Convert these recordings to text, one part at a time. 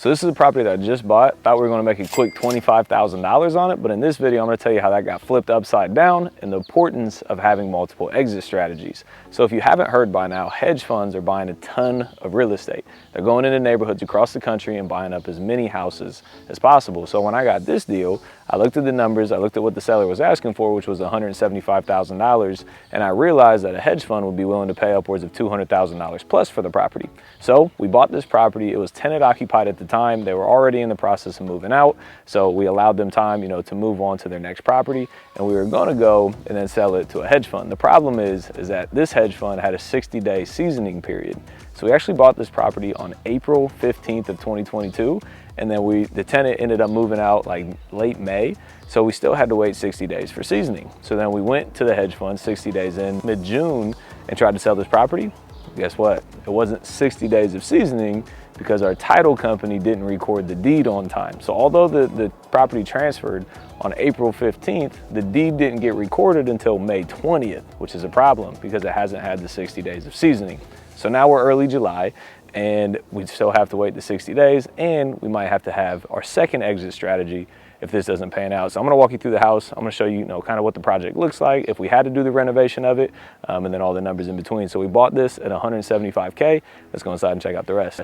So this is a property that I just bought. Thought we were gonna make a quick $25,000 on it, but in this video, I'm gonna tell you how that got flipped upside down and the importance of having multiple exit strategies. So if you haven't heard by now, hedge funds are buying a ton of real estate. They're going into neighborhoods across the country and buying up as many houses as possible. So when I got this deal, I looked at the numbers, I looked at what the seller was asking for, which was $175,000, and I realized that a hedge fund would be willing to pay upwards of $200,000 plus for the property. So we bought this property. It was tenant occupied at the time. They were already in the process of moving out, so we allowed them time, to move on to their next property, and we were going to go and then sell it to a hedge fund. The problem is that this hedge fund had a 60-day seasoning period. So we actually bought this property on April 15th of 2022, and then the tenant ended up moving out like late May, so we still had to wait 60 days for seasoning. So then we went to the hedge fund 60 days in mid-June and tried to sell this property. Guess what? It wasn't 60 days of seasoning because our title company didn't record the deed on time. So although the property transferred on April 15th, the deed didn't get recorded until May 20th, which is a problem because it hasn't had the 60 days of seasoning. So now we're early July, and we still have to wait the 60 days, and we might have to have our second exit strategy if this doesn't pan out. So I'm gonna walk you through the house. I'm gonna show you, kind of what the project looks like, if we had to do the renovation of it, and then all the numbers in between. So we bought this at $175K. Let's go inside and check out the rest.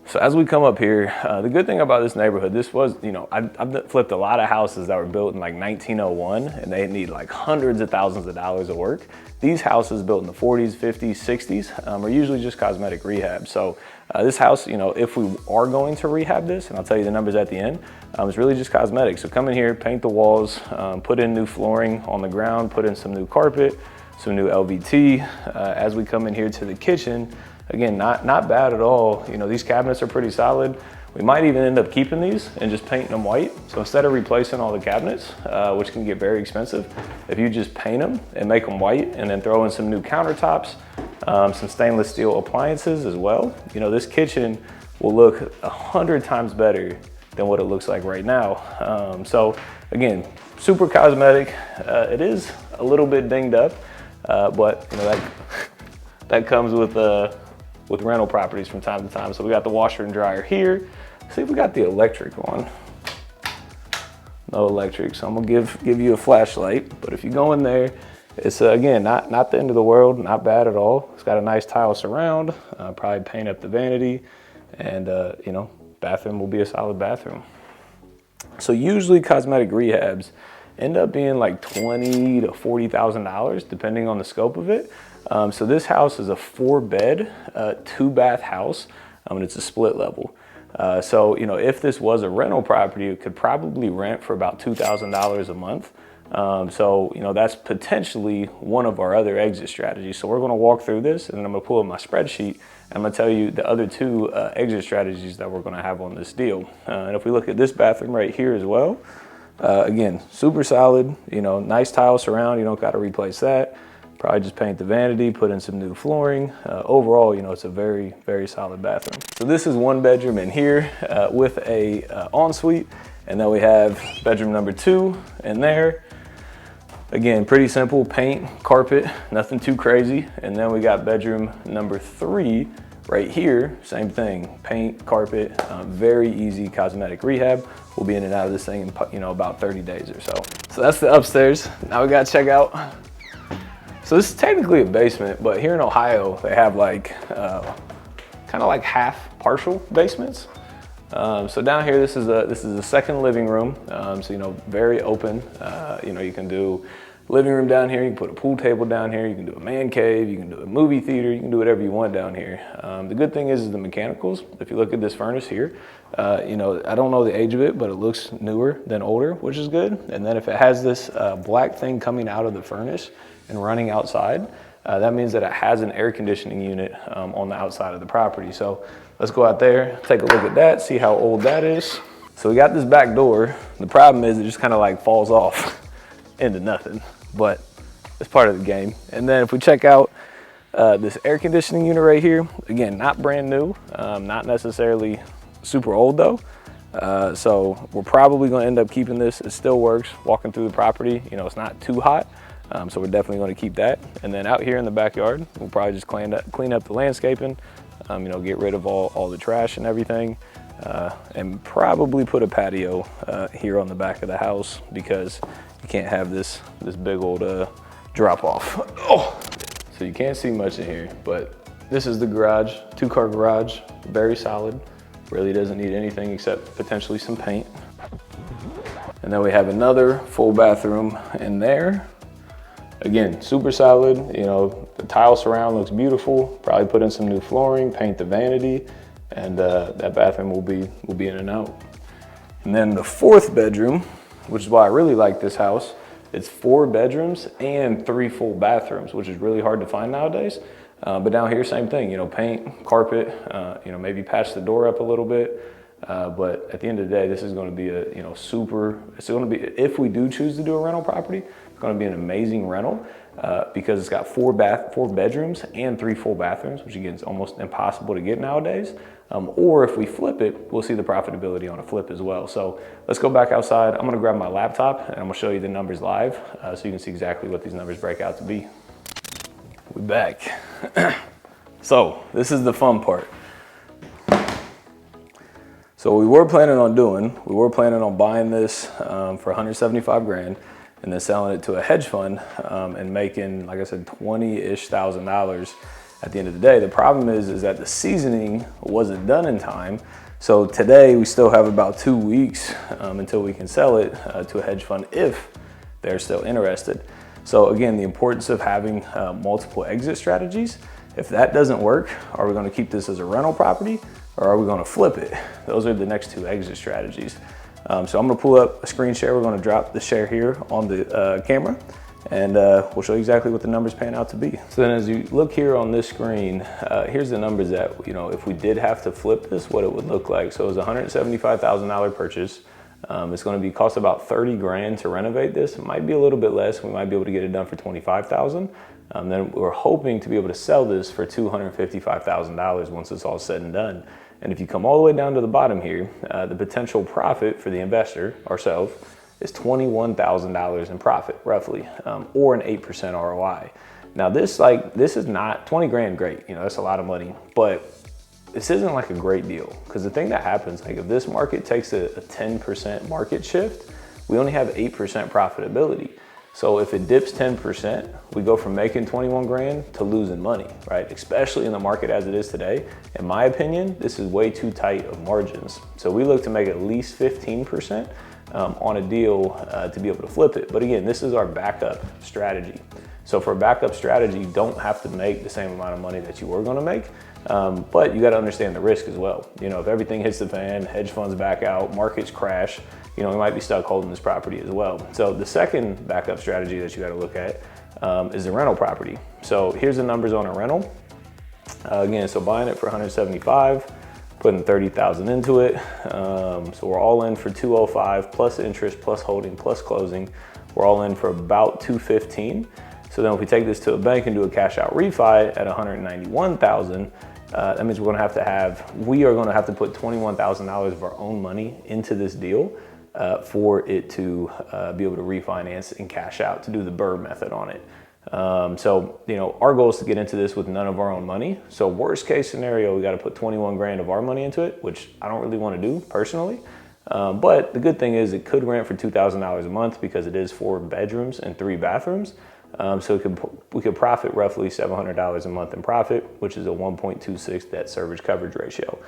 So as we come up here, the good thing about this neighborhood, this was, I've flipped a lot of houses that were built in like 1901, and they need like hundreds of thousands of dollars of work. These houses built in the 40s, 50s, 60s are usually just cosmetic rehab. So this house, if we are going to rehab this, and I'll tell you the numbers at the end, it's really just cosmetic. So come in here, paint the walls, put in new flooring on the ground, put in some new carpet, some new LVT. As we come in here to the kitchen, again, not bad at all. These cabinets are pretty solid. We might even end up keeping these and just painting them white. So instead of replacing all the cabinets, which can get very expensive, if you just paint them and make them white and then throw in some new countertops, some stainless steel appliances as well, this kitchen will look 100 times better than what it looks like right now. So again, super cosmetic. It is a little bit dinged up, but that comes with rental properties from time to time. So we got the washer and dryer here. See if we got the electric on. No electric, so I'm gonna give you a flashlight. But if you go in there, it's again, not the end of the world, not bad at all. It's got a nice tile surround, probably paint up the vanity, and bathroom will be a solid bathroom. So usually cosmetic rehabs end up being like $20,000 to $40,000, depending on the scope of it. So this house is a 4-bed, 2-bath house, and it's a split level. So if this was a rental property, it could probably rent for about $2,000 a month. So that's potentially one of our other exit strategies. So we're gonna walk through this, and then I'm gonna pull up my spreadsheet, and I'm gonna tell you the other 2 exit strategies that we're gonna have on this deal. And if we look at this bathroom right here as well, again, super solid, nice tile surround, you don't gotta replace that. Probably just paint the vanity, put in some new flooring. Overall, it's a very, very solid bathroom. So this is 1 bedroom in here with a ensuite, and then we have bedroom number 2 in there. Again, pretty simple, paint, carpet, nothing too crazy. And then we got bedroom number 3 right here, same thing, paint, carpet, very easy cosmetic rehab. We'll be in and out of this thing in about 30 days or so. So that's the upstairs. Now we gotta check out. So this is technically a basement, but here in Ohio, they have like, kind of like half partial basements. So down here, this is a second living room. So, very open. You can do living room down here. You can put a pool table down here. You can do a man cave. You can do a movie theater. You can do whatever you want down here. The good thing is the mechanicals. If you look at this furnace here, I don't know the age of it, but it looks newer than older, which is good. And then if it has this black thing coming out of the furnace and running outside, that means that it has an air conditioning unit on the outside of the property. So let's go out there, take a look at that, see how old that is. So we got this back door. The problem is it just kind of like falls off into nothing, but it's part of the game. And then if we check out this air conditioning unit right here, again, not brand new, not necessarily super old though. So we're probably gonna end up keeping this. It still works walking through the property. It's not too hot. So we're definitely gonna keep that. And then out here in the backyard, we'll probably just clean up the landscaping, you know, get rid of all the trash and everything, and probably put a patio here on the back of the house, because you can't have this big old drop off. Oh. So you can't see much in here, but this is the garage, 2-car garage, very solid. Really doesn't need anything except potentially some paint. And then we have another full bathroom in there. Again, super solid. You know, the tile surround looks beautiful. Probably put in some new flooring, paint the vanity, and that bathroom will be in and out. And then the 4th bedroom, which is why I really like this house. It's 4 bedrooms and 3 full bathrooms, which is really hard to find nowadays. But down here, same thing, you know, paint, carpet, you know, maybe patch the door up a little bit. But at the end of the day, this is going to be a, you know, it's going to be, if we do choose to do a rental property, it's going to be an amazing rental because it's got 4 bedrooms and 3 full bathrooms, which again is almost impossible to get nowadays. Or if we flip it, we'll see the profitability on a flip as well. So let's go back outside. I'm going to grab my laptop and I'm going to show you the numbers live so you can see exactly what these numbers break out to be. We're back. So this is the fun part. So we were planning on buying this for 175 grand and then selling it to a hedge fund and making, like I said, $20,000-ish at the end of the day. The problem is that the seasoning wasn't done in time. So today we still have about 2 weeks until we can sell it to a hedge fund if they're still interested. So again, the importance of having multiple exit strategies. If that doesn't work, are we going to keep this as a rental property or are we going to flip it? Those are the next 2 exit strategies. So I'm going to pull up a screen share. We're going to drop the share here on the camera and we'll show you exactly what the numbers pan out to be. So then as you look here on this screen, here's the numbers that, you know, if we did have to flip this, what it would look like. So it was a $175,000 purchase. It's going to be cost about 30 grand to renovate this. It might be a little bit less. We might be able to get it done for 25,000. Then we're hoping to be able to sell this for $255,000 once it's all said and done. And if you come all the way down to the bottom here, the potential profit for the investor, ourselves, is $21,000 in profit, roughly, or an 8% ROI. Now this is not 20 grand, great. You know, that's a lot of money, but this isn't like a great deal because the thing that happens, like if this market takes a 10% market shift, we only have 8% profitability. So if it dips 10%, we go from making 21 grand to losing money, right? Especially in the market as it is today. In my opinion, this is way too tight of margins. So we look to make at least 15% on a deal to be able to flip it. But again, this is our backup strategy. So for a backup strategy, you don't have to make the same amount of money that you were gonna make, but you gotta understand the risk as well. You know, if everything hits the fan, hedge funds back out, markets crash, you know, we might be stuck holding this property as well. So the second backup strategy that you gotta look at is the rental property. So here's the numbers on a rental. Again, so buying it for 175, putting 30,000 into it. So we're all in for 205 plus interest, plus holding, plus closing. We're all in for about 215. So then if we take this to a bank and do a cash out refi at 191,000, that means we are gonna have to put $21,000 of our own money into this deal for it to be able to refinance and cash out, to do the BRRRR method on it. So, you know, our goal is to get into this with none of our own money. So worst case scenario, we got to put 21 grand of our money into it, which I don't really want to do personally. But the good thing is it could rent for $2,000 a month because it is 4 bedrooms and 3 bathrooms. So we could profit roughly $700 a month in profit, which is a 1.26 debt service coverage ratio,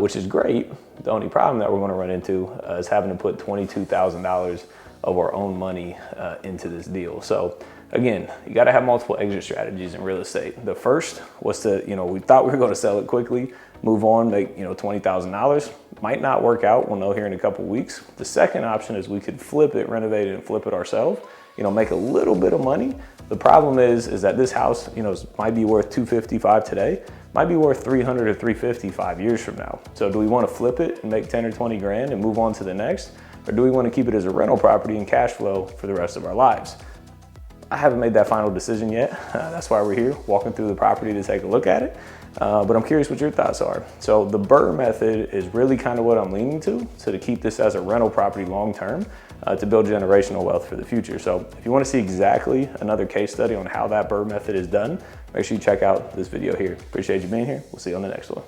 which is great. The only problem that we're going to run into is having to put $22,000 of our own money into this deal. So again, you got to have multiple exit strategies in real estate. The first was to, you know, we thought we were going to sell it quickly, move on, make, you know, $20,000. Might not work out. We'll know here in a couple weeks. The second option is we could flip it, renovate it, and flip it ourselves. You know, make a little bit of money. The problem is that this house, you know, might be worth $255 today, might be worth $300 or $350 5 years from now. So do we want to flip it and make 10 or 20 grand and move on to the next? Or do we want to keep it as a rental property and cash flow for the rest of our lives? I haven't made that final decision yet. That's why we're here, walking through the property to take a look at it. but I'm curious what your thoughts are. So the BRRRR method is really kind of what I'm leaning to keep this as a rental property long-term, to build generational wealth for the future. So if you want to see exactly another case study on how that BRRRR method is done, make sure you check out this video here. Appreciate you being here. We'll see you on the next one.